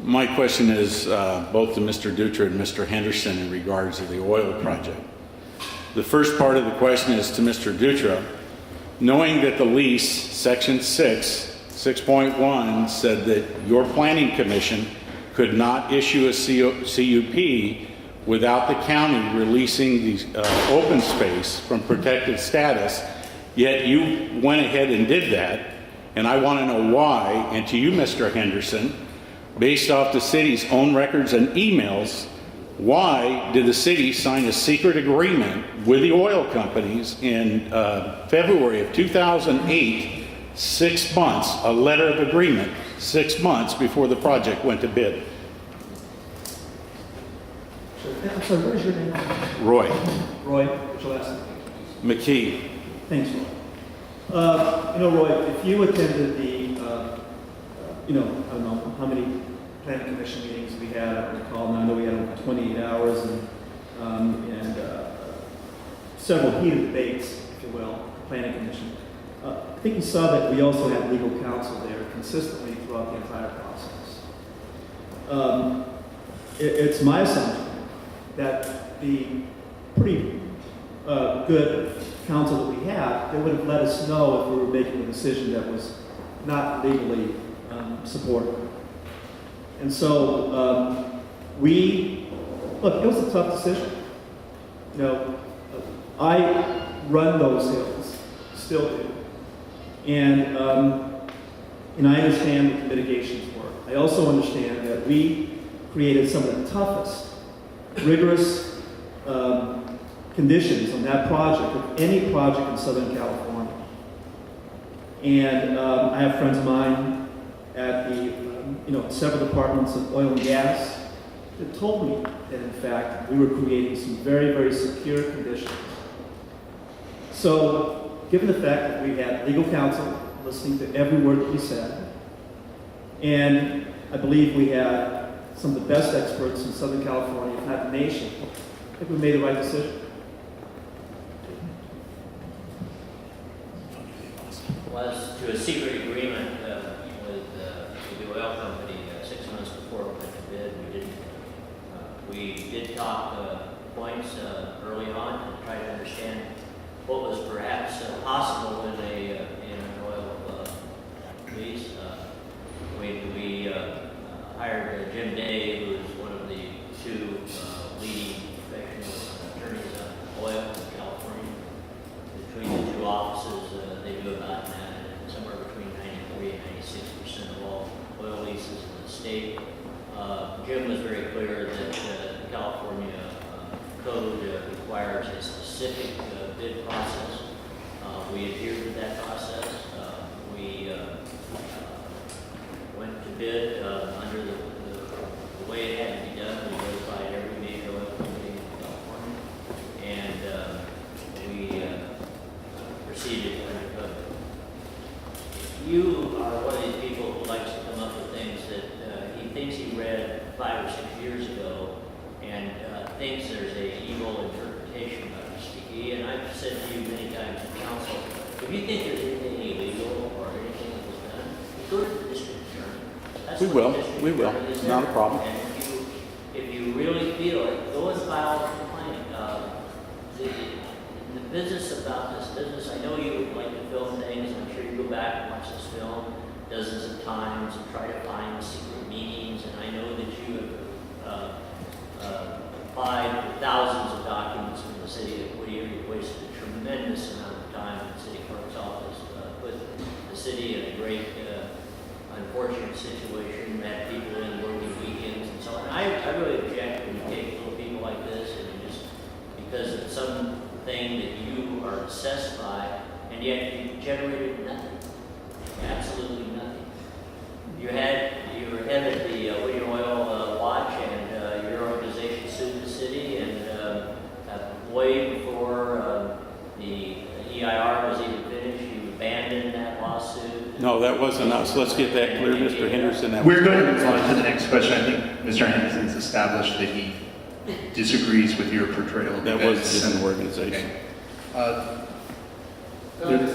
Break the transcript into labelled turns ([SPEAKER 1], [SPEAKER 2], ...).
[SPEAKER 1] My question is both to Mr. Dutra and Mr. Henderson in regards to the oil project. The first part of the question is to Mr. Dutra. Knowing that the lease, section 6.1, said that your planning commission could not issue a CUP without the county releasing the open space from protected status, yet you went ahead and did that, and I want to know why, and to you, Mr. Henderson, based off the city's own records and emails, why did the city sign a secret agreement with the oil companies in February of 2008, 6 months, a letter of agreement, 6 months before the project went to bid?
[SPEAKER 2] I'm sorry, what is your name?
[SPEAKER 1] Roy.
[SPEAKER 2] Roy, what's your last name?
[SPEAKER 1] McKee.
[SPEAKER 2] Thanks, Roy. Roy, if you attended the, I don't know how many planning commission meetings we had, I don't recall, now I know we had over 28 hours and several heated debates, if you will, planning commission. I think you saw that we also had legal counsel there consistently throughout the entire process. It's my assumption that the pretty good counsel that we had, they would have let us know if we were making a decision that was not legally supported. And so look, it was a tough decision. I run those hills, still do. And I understand what the mitigations were. I also understand that we created some of the toughest, rigorous conditions on that project of any project in Southern California. And I have friends of mine at the several departments of oil and gas that told me that in fact we were creating some very, very secure conditions. So given the fact that we had legal counsel listening to every word that we said, and I believe we had some of the best experts in Southern California, if not the nation, I think we made the right decision.
[SPEAKER 3] Was to a secret agreement with the oil company 6 months before we went to bid. We did talk points early on and try to understand what was perhaps possible in an oil lease. We hired Jim Day, who is one of the two leading professional attorneys on oil in California. Between the two offices, they do about somewhere between 93 and 96% of all oil leases in the state. Jim was very clear that the California code requires a specific bid process. We adhered to that process. We went to bid under the way it had to be done. We notified every major oil company in California, and we proceeded under code. You are one of these people who likes to come up with things that he thinks he read 5 or 6 years ago and thinks there's an evil interpretation of it, Sticky. And I've said to you many times in council, if you think there's anything illegal or anything that was done, you go to the district attorney. That's
[SPEAKER 1] We
[SPEAKER 3] what
[SPEAKER 1] will.
[SPEAKER 3] the district
[SPEAKER 1] We will.
[SPEAKER 3] attorney is
[SPEAKER 1] Not a
[SPEAKER 3] there.
[SPEAKER 1] problem.
[SPEAKER 3] And if you really feel it, go and file a complaint. In the business about this business, I know you would like to film things. I'm sure you go back and watch this film dozens of times and try to find secret meetings. And I know that you have applied for thousands of documents from the city of Whittier. You've wasted a tremendous amount of time in the city clerk's office, put the city in a great, unfortunate situation, met people in working weekends and so on. I really object when you take little people like this and you just, because of something that you are obsessed by, and yet you generated nothing. Absolutely nothing. You were head of the Whittier Oil Watch, and your organization sued the city, and way before the EIR was even finished, you abandoned that lawsuit.
[SPEAKER 1] No, that wasn't us. Let's get that clear, Mr. Henderson.
[SPEAKER 4] We're going to move on to the next question. I think Mr. Henderson's established that he disagrees with your portrayal of
[SPEAKER 1] That
[SPEAKER 4] events.
[SPEAKER 1] was a different organization.
[SPEAKER 4] Okay.
[SPEAKER 5] Further